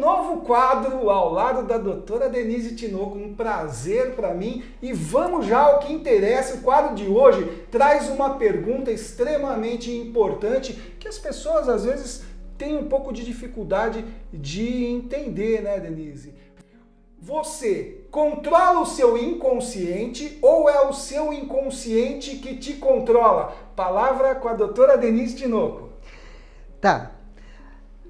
novo quadro ao lado da doutora Denise Tinoco, um prazer para mim. E vamos já ao que interessa. O quadro de hoje traz uma pergunta extremamente importante que as pessoas às vezes têm um pouco de dificuldade de entender, né, Denise? Você controla o seu inconsciente ou é o seu inconsciente que te controla? Palavra com a doutora Denise Tinoco. Tá.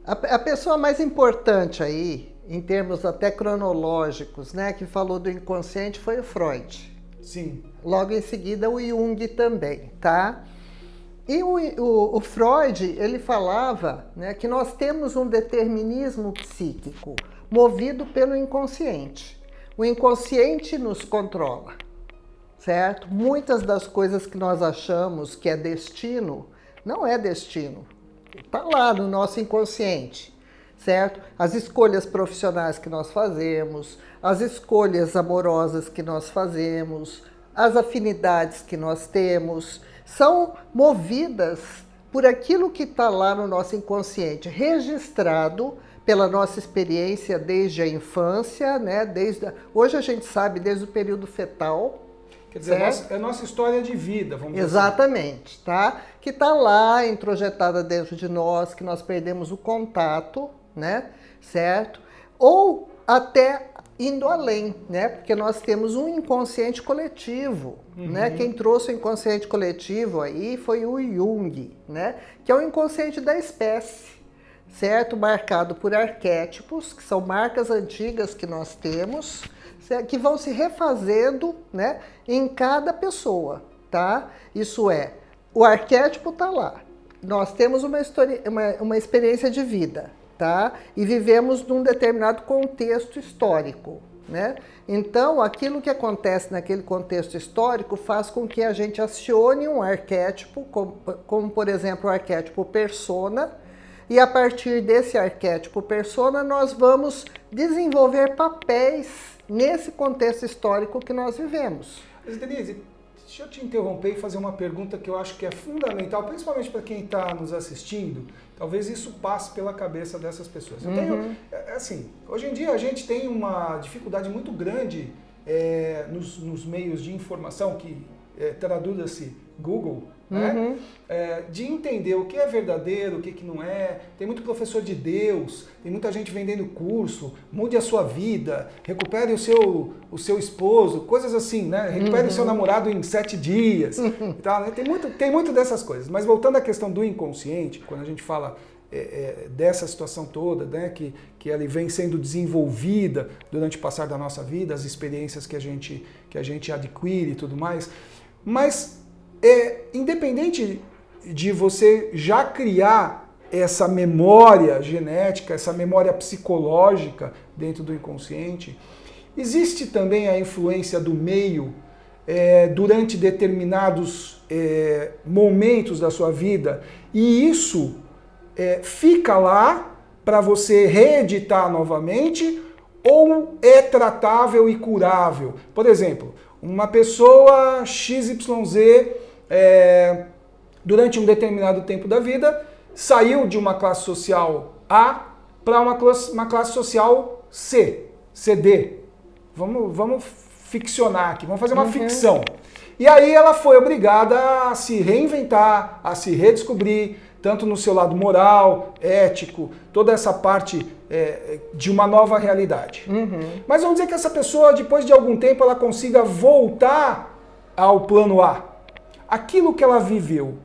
A pessoa mais importante aí, em termos até cronológicos, né, que falou do inconsciente foi o Freud. Sim. Logo em seguida o Jung também, tá? E o Freud, ele falava, né, que nós temos um determinismo psíquico movido pelo inconsciente. O inconsciente nos controla, certo? Muitas das coisas que nós achamos que é destino, não é destino. Está lá no nosso inconsciente, certo? As escolhas profissionais que nós fazemos, as escolhas amorosas que nós fazemos, as afinidades que nós temos, são movidas por aquilo que está lá no nosso inconsciente, registrado pela nossa experiência desde a infância, né? Hoje a gente sabe desde o período fetal. Quer dizer, é a nossa história de vida, vamos dizer. Exatamente, tá? Que está lá introjetada dentro de nós, que nós perdemos o contato, né? Certo? Ou até indo além, né? Porque nós temos um inconsciente coletivo, né? Quem trouxe o inconsciente coletivo aí foi o Jung, né? Que é o inconsciente da espécie, certo? Marcado por arquétipos, que são marcas antigas que nós temos, que vão se refazendo, né, em cada pessoa, tá? Isso é, o arquétipo tá lá. Nós temos uma experiência de vida, tá? E vivemos num determinado contexto histórico, né? Então, aquilo que acontece naquele contexto histórico faz com que a gente acione um arquétipo, como por exemplo, o arquétipo persona, e a partir desse arquétipo persona, nós vamos desenvolver papéis nesse contexto histórico que nós vivemos. Mas, Denise, deixa eu te interromper e fazer uma pergunta que eu acho que é fundamental, principalmente para quem está nos assistindo. Talvez isso passe pela cabeça dessas pessoas. Eu tenho, assim, hoje em dia a gente tem uma dificuldade muito grande nos meios de informação, que traduz-se Google, né? De entender o que é verdadeiro, o que não é. Tem muito professor de Deus, tem muita gente vendendo curso, mude a sua vida, recupere o seu esposo, coisas assim, né? Recupere o seu namorado em 7 dias. Tá, né? Tem muito dessas coisas. Mas voltando à questão do inconsciente, quando a gente fala dessa situação toda, né? Que ela vem sendo desenvolvida durante o passar da nossa vida, as experiências que a gente adquire e tudo mais, mas independente de você já criar essa memória genética, essa memória psicológica dentro do inconsciente, existe também a influência do meio durante determinados momentos da sua vida, e isso fica lá para você reeditar novamente, ou é tratável e curável? Por exemplo, uma pessoa XYZ, durante um determinado tempo da vida, saiu de uma classe social A para uma classe social C, CD. Vamos ficcionar aqui, vamos fazer uma ficção. E aí ela foi obrigada a se reinventar, a se redescobrir, tanto no seu lado moral, ético, toda essa parte de uma nova realidade. Mas vamos dizer que essa pessoa, depois de algum tempo, ela consiga voltar ao plano A. Aquilo que ela viveu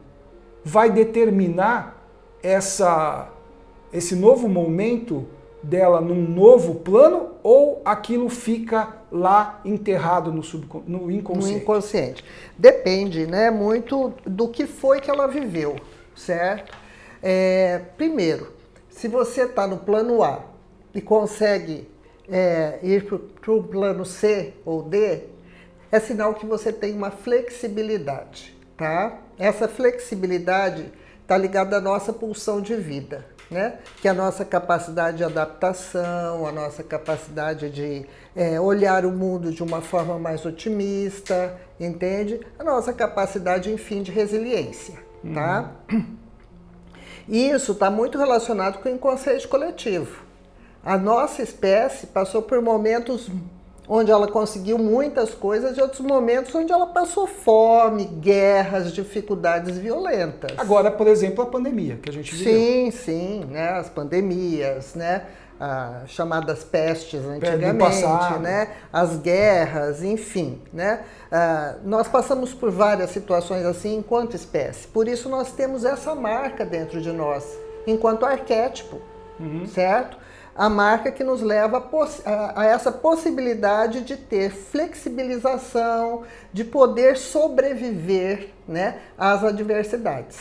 vai determinar esse novo momento dela num novo plano, ou aquilo fica lá enterrado no inconsciente? No inconsciente. Depende, né, muito do que foi que ela viveu, certo? Primeiro, se você está no plano A e consegue ir para o plano C ou D, é sinal que você tem uma flexibilidade, tá? Essa flexibilidade está ligada à nossa pulsão de vida, né? Que é a nossa capacidade de adaptação, a nossa capacidade de olhar o mundo de uma forma mais otimista, entende? A nossa capacidade, enfim, de resiliência, tá? E isso está muito relacionado com o inconsciente coletivo. A nossa espécie passou por momentos onde ela conseguiu muitas coisas e outros momentos onde ela passou fome, guerras, dificuldades violentas. Agora, por exemplo, a pandemia que a gente viveu. Sim, sim, né? As pandemias, né? Chamadas pestes antigamente, né? As guerras, enfim, né? Nós passamos por várias situações assim enquanto espécie. Por isso nós temos essa marca dentro de nós, enquanto arquétipo, certo? A marca que nos leva a essa possibilidade de ter flexibilização, de poder sobreviver, né, às adversidades,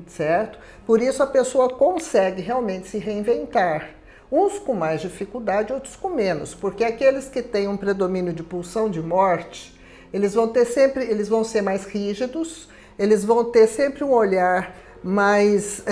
certo? Por isso a pessoa consegue realmente se reinventar. Uns com mais dificuldade, outros com menos, porque aqueles que têm um predomínio de pulsão de morte, eles vão ser mais rígidos, eles vão ter sempre um olhar mais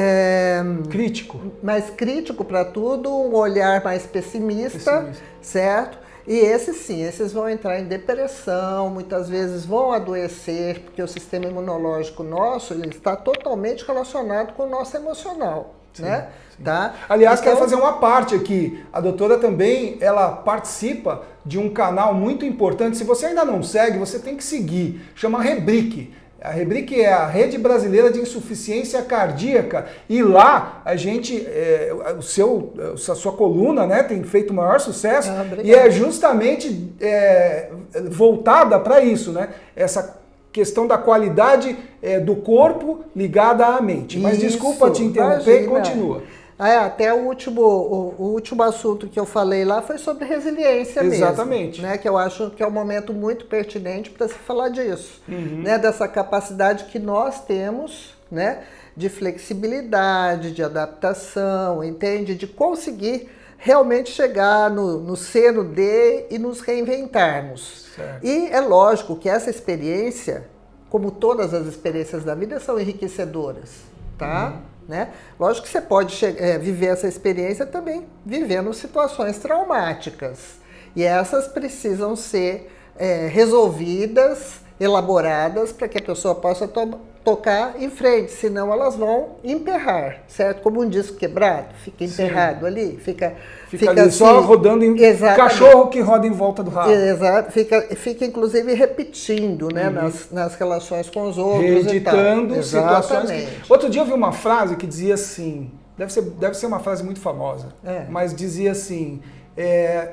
crítico para tudo, um olhar mais pessimista, certo? E esses vão entrar em depressão, muitas vezes vão adoecer, porque o sistema imunológico nosso ele está totalmente relacionado com o nosso emocional, né? Sim. Tá? Aliás, então, quero fazer uma parte aqui. A doutora também, ela participa de um canal muito importante. Se você ainda não segue, você tem que seguir. Chama Rebric. A Rebric é a Rede Brasileira de Insuficiência Cardíaca e lá a gente, a sua coluna, né, tem feito o maior sucesso e é justamente voltada para isso, né? Essa questão da qualidade do corpo ligada à mente. Mas isso, desculpa te interromper, imagina. Continua. Até o último assunto que eu falei lá foi sobre resiliência mesmo. Exatamente. Né, que eu acho que é um momento muito pertinente para se falar disso. Né, dessa capacidade que nós temos, né, de flexibilidade, de adaptação, entende? De conseguir realmente chegar no seno e nos reinventarmos. Certo. E é lógico que essa experiência, como todas as experiências da vida, são enriquecedoras, tá? Né? Lógico que você pode viver essa experiência também vivendo situações traumáticas. E essas precisam ser resolvidas, elaboradas, para que a pessoa possa tocar em frente, senão elas vão emperrar, certo? Como um disco quebrado, fica emperrado. Sim. Ali, fica ali assim, só rodando cachorro que roda em volta do rabo. Exato, fica inclusive repetindo, né, nas relações com os outros. Reeditando situações. Outro dia eu vi uma frase que dizia assim, deve ser uma frase muito famosa, mas dizia assim,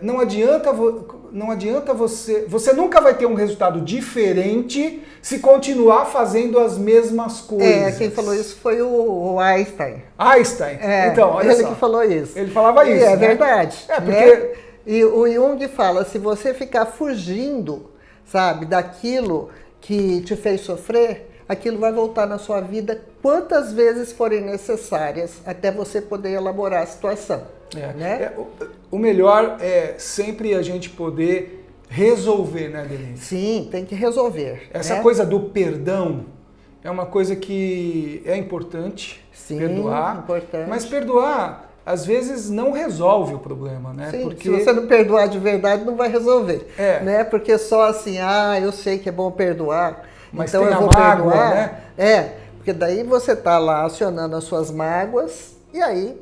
não adianta você nunca vai ter um resultado diferente se continuar fazendo as mesmas coisas. Quem falou isso foi o Einstein. Einstein? Então, olha ele só. Que falou isso. Ele falava isso, né? É verdade. Porque... Né? E o Jung fala, se você ficar fugindo, sabe, daquilo que te fez sofrer, aquilo vai voltar na sua vida quantas vezes forem necessárias até você poder elaborar a situação. Né? O melhor é sempre a gente poder resolver, né, Denise? Sim, tem que resolver. Essa coisa do perdão é uma coisa que é importante. Sim, perdoar. Importante. Mas perdoar, às vezes, não resolve o problema, né? Sim, porque... se você não perdoar de verdade, não vai resolver. Né? Porque só assim, eu sei que é bom perdoar, mas então eu vou perdoar. Né? Porque daí você está lá acionando as suas mágoas e aí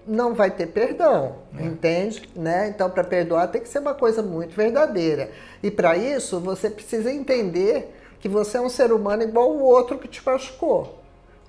não vai ter perdão, entende? Né? Então, para perdoar tem que ser uma coisa muito verdadeira. E para isso, você precisa entender que você é um ser humano igual o outro que te machucou,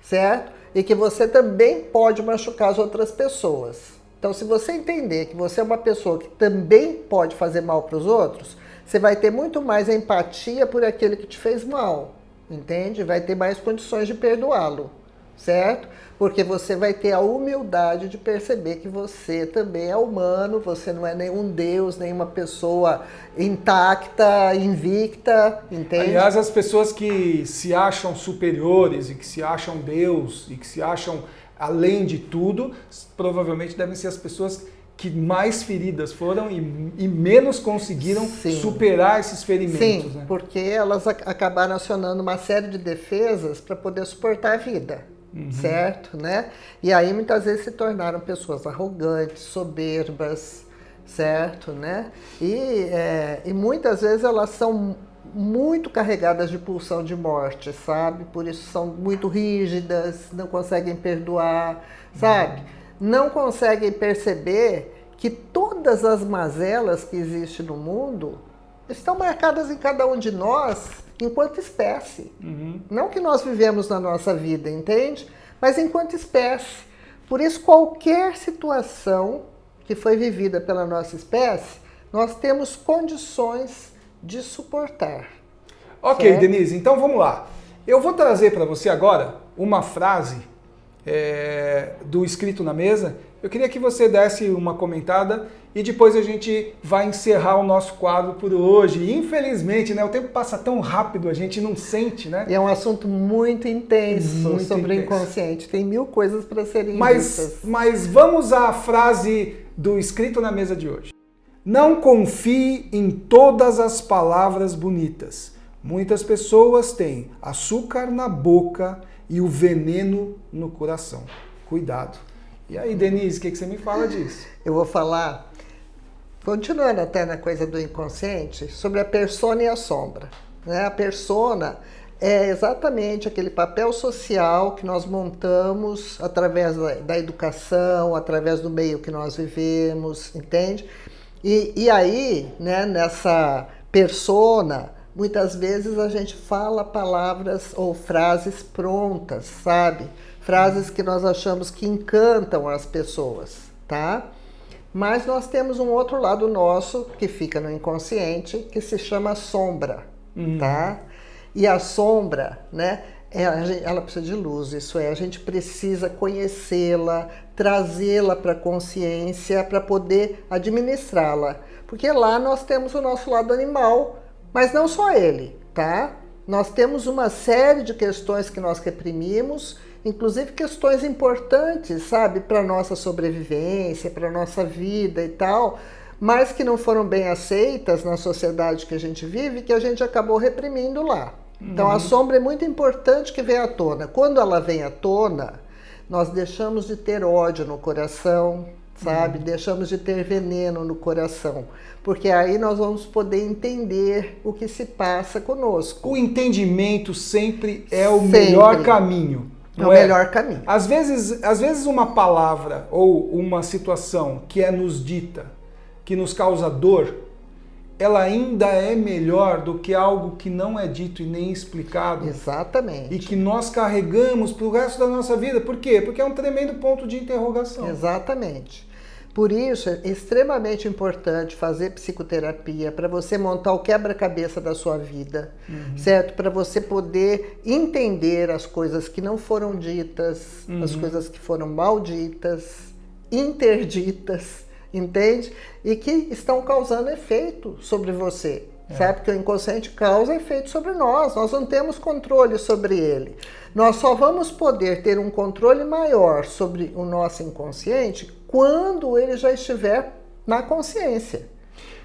certo? E que você também pode machucar as outras pessoas. Então, se você entender que você é uma pessoa que também pode fazer mal para os outros, você vai ter muito mais empatia por aquele que te fez mal, entende? Vai ter mais condições de perdoá-lo, certo? Porque você vai ter a humildade de perceber que você também é humano, você não é nenhum deus, nenhuma pessoa intacta, invicta, entende? Aliás, as pessoas que se acham superiores e que se acham Deus e que se acham além de tudo, provavelmente devem ser as pessoas que mais feridas foram e menos conseguiram superar esses ferimentos. Sim, né? Porque elas acabaram acionando uma série de defesas para poder suportar a vida. Certo, né? E aí muitas vezes se tornaram pessoas arrogantes, soberbas, certo, né? E muitas vezes elas são muito carregadas de pulsão de morte, sabe? Por isso são muito rígidas, não conseguem perdoar, sabe? Não conseguem perceber que toda todas as mazelas que existem no mundo estão marcadas em cada um de nós enquanto espécie. Não que nós vivemos na nossa vida, entende? Mas enquanto espécie. Por isso, qualquer situação que foi vivida pela nossa espécie, nós temos condições de suportar. Ok, certo? Denise, então vamos lá. Eu vou trazer para você agora uma frase do Escrito na Mesa. Eu queria que você desse uma comentada e depois a gente vai encerrar o nosso quadro por hoje. Infelizmente, né, o tempo passa tão rápido, a gente não sente, né? E é um assunto muito intenso sobre o inconsciente. Tem 1000 coisas para serem vistas. Mas vamos à frase do Escrito na Mesa de hoje. Não confie em todas as palavras bonitas. Muitas pessoas têm açúcar na boca e o veneno no coração. Cuidado. E aí, Denise, o que você me fala disso? Eu vou falar, continuando até na coisa do inconsciente, sobre a persona e a sombra. Né? A persona é exatamente aquele papel social que nós montamos através da educação, através do meio que nós vivemos, entende? E aí, né, nessa persona, muitas vezes a gente fala palavras ou frases prontas, sabe? Frases que nós achamos que encantam as pessoas, tá? Mas nós temos um outro lado nosso que fica no inconsciente, que se chama sombra, tá? E a sombra, né, ela precisa de luz, isso é, a gente precisa conhecê-la, trazê-la para a consciência para poder administrá-la. Porque lá nós temos o nosso lado animal, mas não só ele, tá? Nós temos uma série de questões que nós reprimimos, inclusive questões importantes, sabe, para a nossa sobrevivência, para a nossa vida e tal, mas que não foram bem aceitas na sociedade que a gente vive, que a gente acabou reprimindo lá. Então a sombra é muito importante que venha à tona. Quando ela vem à tona, nós deixamos de ter ódio no coração, sabe? Deixamos de ter veneno no coração, porque aí nós vamos poder entender o que se passa conosco. O entendimento sempre é o melhor caminho. É o melhor caminho. Às vezes uma palavra ou uma situação que é nos dita, que nos causa dor, ela ainda é melhor do que algo que não é dito e nem explicado. Exatamente. E que nós carregamos para o resto da nossa vida. Por quê? Porque é um tremendo ponto de interrogação. Exatamente. Por isso é extremamente importante fazer psicoterapia para você montar o quebra-cabeça da sua vida, certo? Para você poder entender as coisas que não foram ditas, as coisas que foram malditas, interditas, entende? E que estão causando efeito sobre você, sabe? Porque o inconsciente causa efeito sobre nós não temos controle sobre ele. Nós só vamos poder ter um controle maior sobre o nosso inconsciente quando ele já estiver na consciência.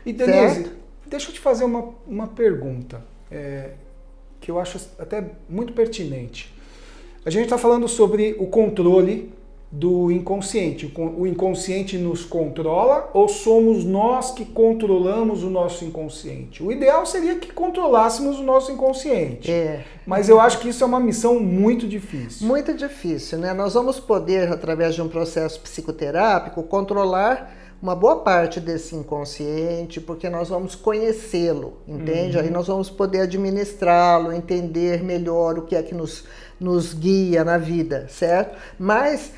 E Denise, deixa eu te fazer uma pergunta, que eu acho até muito pertinente. A gente está falando sobre o controle do inconsciente. O inconsciente nos controla ou somos nós que controlamos o nosso inconsciente? O ideal seria que controlássemos o nosso inconsciente. Mas eu acho que isso é uma missão muito difícil. Muito difícil, né? Nós vamos poder, através de um processo psicoterápico, controlar uma boa parte desse inconsciente, porque nós vamos conhecê-lo, entende? Aí nós vamos poder administrá-lo, entender melhor o que é que nos guia na vida, certo? Mas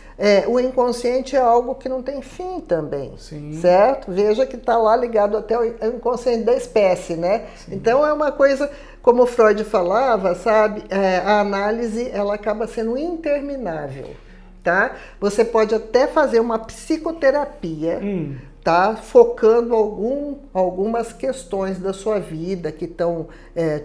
o inconsciente é algo que não tem fim também, certo? Veja que está lá ligado até o inconsciente da espécie, né? Sim. Então é uma coisa, como Freud falava, sabe? A análise, ela acaba sendo interminável, tá? Você pode até fazer uma psicoterapia, tá? Focando algumas questões da sua vida que estão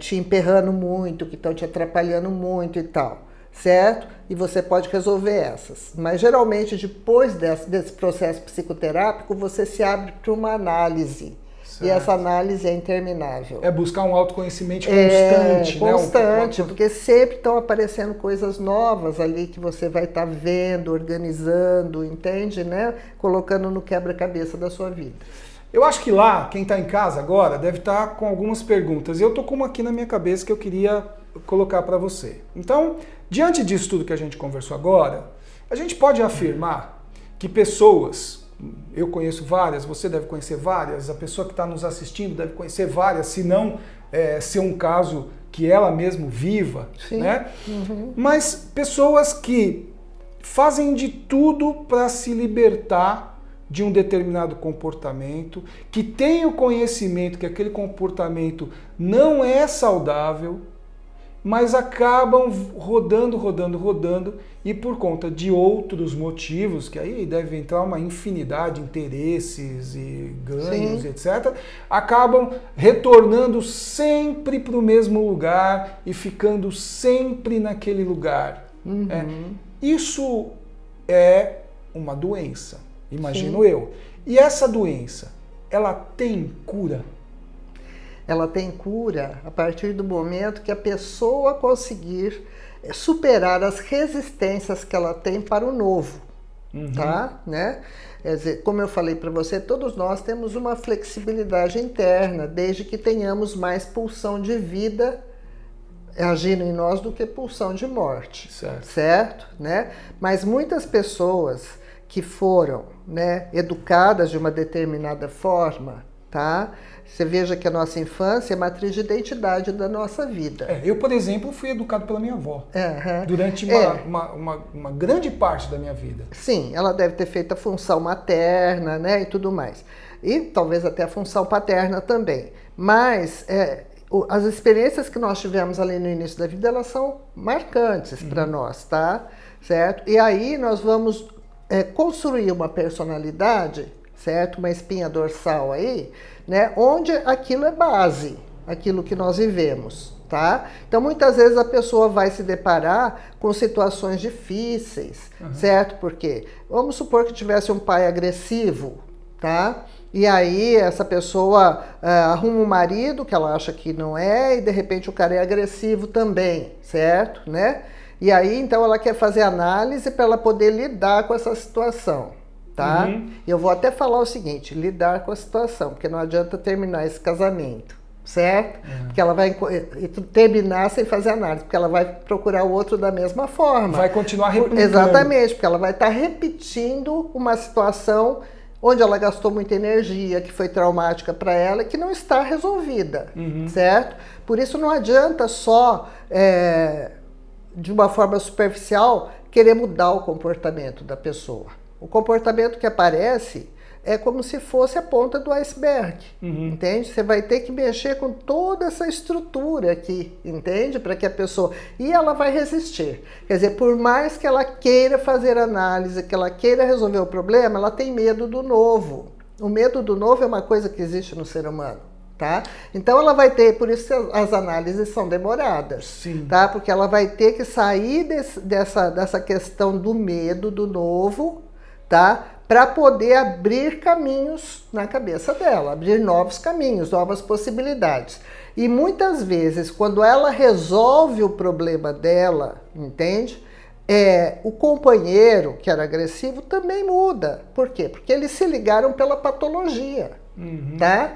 te emperrando muito, que estão te atrapalhando muito e tal, certo? E você pode resolver essas. Mas geralmente depois desse processo psicoterápico, você se abre para uma análise. Certo. E essa análise é interminável. É buscar um autoconhecimento constante, né? Constante, porque sempre estão aparecendo coisas novas ali que você vai estar vendo, organizando, entende, né? Colocando no quebra-cabeça da sua vida. Eu acho que lá, quem está em casa agora, deve estar com algumas perguntas. Eu estou com uma aqui na minha cabeça que eu queria colocar para você. Então, diante disso tudo que a gente conversou agora, a gente pode afirmar que pessoas eu conheço várias, você deve conhecer várias, a pessoa que está nos assistindo deve conhecer várias, se não ser um caso que ela mesma viva, Sim. né? Mas pessoas que fazem de tudo para se libertar de um determinado comportamento, que têm o conhecimento que aquele comportamento não é saudável, mas acabam rodando, e por conta de outros motivos, que aí deve entrar uma infinidade de interesses e ganhos, Sim. etc., acabam retornando sempre para o mesmo lugar e ficando sempre naquele lugar. Isso é uma doença, imagino eu. E essa doença, ela tem cura? Ela tem cura a partir do momento que a pessoa conseguir superar as resistências que ela tem para o novo, tá? Né? Quer dizer, como eu falei para você, todos nós temos uma flexibilidade interna, desde que tenhamos mais pulsão de vida agindo em nós do que pulsão de morte, certo? Né? Mas muitas pessoas que foram, né, educadas de uma determinada forma, tá? Você veja que a nossa infância é matriz de identidade da nossa vida. Eu, por exemplo, fui educado pela minha avó durante uma grande parte da minha vida. Sim, ela deve ter feito a função materna, né, e tudo mais. E talvez até a função paterna também. Mas as experiências que nós tivemos ali no início da vida, elas são marcantes para nós, tá? Certo? E aí nós vamos construir uma personalidade, certo? Uma espinha dorsal aí, né? Onde aquilo é base, aquilo que nós vivemos, tá? Então, muitas vezes a pessoa vai se deparar com situações difíceis, certo? Porque, vamos supor que tivesse um pai agressivo, tá? E aí essa pessoa arruma um marido que ela acha que não é, e de repente o cara é agressivo também, certo? Né? E aí, então, ela quer fazer análise para ela poder lidar com essa situação, tá? E eu vou até falar o seguinte, lidar com a situação, porque não adianta terminar esse casamento, certo? Porque ela vai terminar sem fazer análise, porque ela vai procurar o outro da mesma forma. Vai continuar replicando. Exatamente, porque ela vai estar repetindo uma situação onde ela gastou muita energia, que foi traumática para ela e que não está resolvida, certo? Por isso não adianta só, de uma forma superficial, querer mudar o comportamento da pessoa. O comportamento que aparece é como se fosse a ponta do iceberg, entende? Você vai ter que mexer com toda essa estrutura aqui, entende? Para que a pessoa... E ela vai resistir. Quer dizer, por mais que ela queira fazer análise, que ela queira resolver o problema, ela tem medo do novo. O medo do novo é uma coisa que existe no ser humano, tá? Então ela vai ter... Por isso que as análises são demoradas, tá? Porque ela vai ter que sair dessa questão do medo do novo, tá? Para poder abrir caminhos na cabeça dela, abrir novos caminhos, novas possibilidades. E muitas vezes, quando ela resolve o problema dela, entende? O companheiro, que era agressivo, também muda. Por quê? Porque eles se ligaram pela patologia, tá?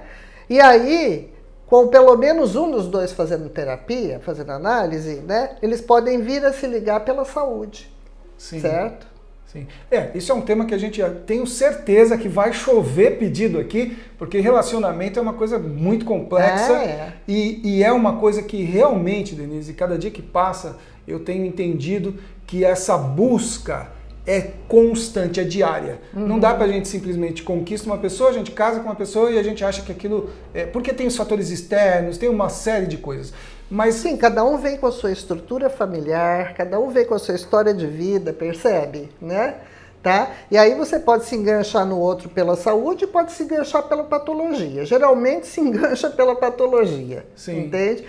E aí, com pelo menos um dos dois fazendo terapia, fazendo análise, né? Eles podem vir a se ligar pela saúde, certo? Sim. Isso é um tema que a gente tenho certeza que vai chover pedido aqui, porque relacionamento é uma coisa muito complexa e é uma coisa que realmente, Denise, cada dia que passa eu tenho entendido que essa busca é constante, é diária. Não dá pra gente simplesmente conquista uma pessoa, a gente casa com uma pessoa e a gente acha que aquilo... porque tem os fatores externos, tem uma série de coisas. Mas sim, cada um vem com a sua estrutura familiar, cada um vem com a sua história de vida, percebe? Né? Tá? E aí você pode se enganchar no outro pela saúde e pode se enganchar pela patologia. Geralmente se engancha pela patologia, entende?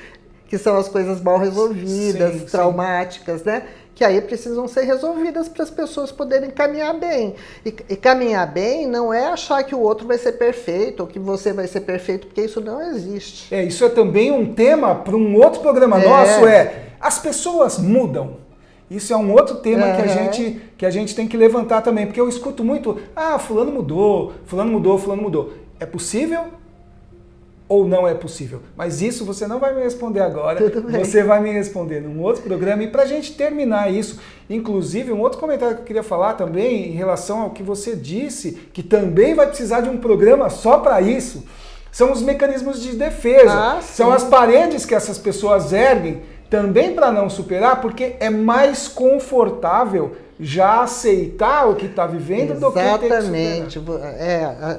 Que são as coisas mal resolvidas, traumáticas, né? Que aí precisam ser resolvidas para as pessoas poderem caminhar bem. E caminhar bem não é achar que o outro vai ser perfeito ou que você vai ser perfeito, porque isso não existe. Isso é também um tema para um outro programa nosso, as pessoas mudam. Isso é um outro tema que a gente tem que levantar também, porque eu escuto muito, fulano mudou, fulano mudou, fulano mudou. É possível? ou não é possível? Mas isso você não vai me responder agora, você vai me responder num outro programa. E para a gente terminar isso, inclusive um outro comentário que eu queria falar também em relação ao que você disse, que também vai precisar de um programa só para isso, são os mecanismos de defesa, são as paredes que essas pessoas erguem também para não superar, porque é mais confortável já aceitar o que está vivendo do que ter que superar. Exatamente.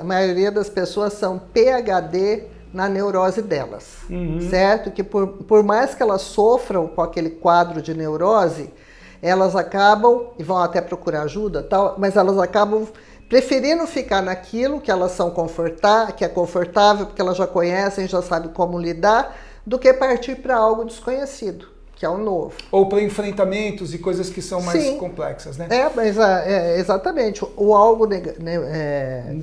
A maioria das pessoas são PhD na neurose delas, certo? Que por mais que elas sofram com aquele quadro de neurose, elas acabam, e vão até procurar ajuda, tal, mas elas acabam preferindo ficar naquilo que elas são que é confortável, porque elas já conhecem, já sabem como lidar, do que partir para algo desconhecido, que é o novo. Ou para enfrentamentos e coisas que são mais complexas, né? Mas exatamente. O algo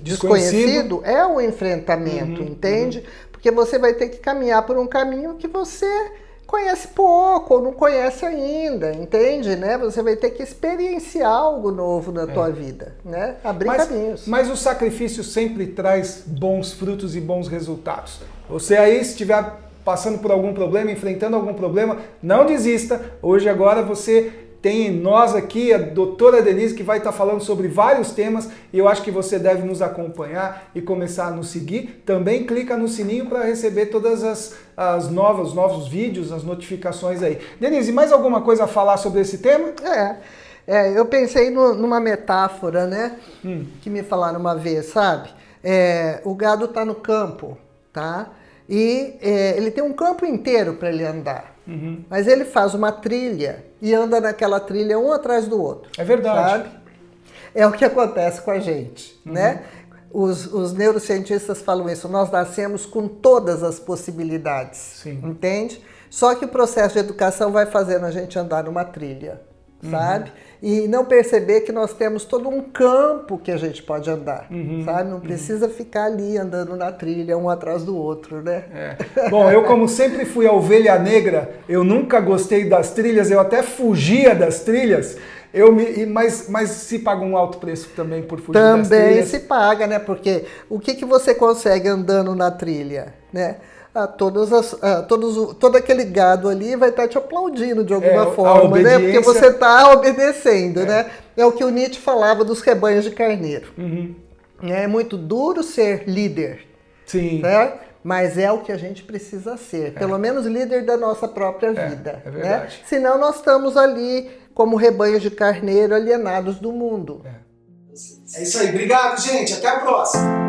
desconhecido é o enfrentamento, entende? Porque você vai ter que caminhar por um caminho que você conhece pouco ou não conhece ainda, entende? Né? Você vai ter que experienciar algo novo na tua vida, né? Abrir caminhos. Mas o sacrifício sempre traz bons frutos e bons resultados. Você aí, se estiver passando por algum problema, enfrentando algum problema, não desista. Hoje, agora, você tem nós aqui, a doutora Denise, que vai estar falando sobre vários temas, e eu acho que você deve nos acompanhar e começar a nos seguir. Também clica no sininho para receber todas os novos vídeos, as notificações aí. Denise, mais alguma coisa a falar sobre esse tema? Eu pensei numa metáfora, né? Que me falaram uma vez, sabe? O gado está no campo, tá? E ele tem um campo inteiro para ele andar. Mas ele faz uma trilha e anda naquela trilha um atrás do outro. É verdade. Sabe? É o que acontece com a gente, né? Os neurocientistas falam isso, nós nascemos com todas as possibilidades, entende? Só que o processo de educação vai fazendo a gente andar numa trilha, sabe? E não perceber que nós temos todo um campo que a gente pode andar, sabe? Não precisa ficar ali andando na trilha, um atrás do outro, né? Bom, eu como sempre fui a ovelha negra, eu nunca gostei das trilhas, eu até fugia das trilhas, mas se paga um alto preço também por fugir das trilhas. Também se paga, né? Porque o que você consegue andando na trilha, né? Todo aquele gado ali vai estar te aplaudindo de alguma forma, né? Porque você está obedecendo, né? É o que o Nietzsche falava dos rebanhos de carneiro. É muito duro ser líder, né? Mas é o que a gente precisa ser, pelo menos líder da nossa própria vida. É verdade. Né? Senão nós estamos ali como rebanhos de carneiro alienados do mundo. É isso aí, obrigado, gente, até a próxima.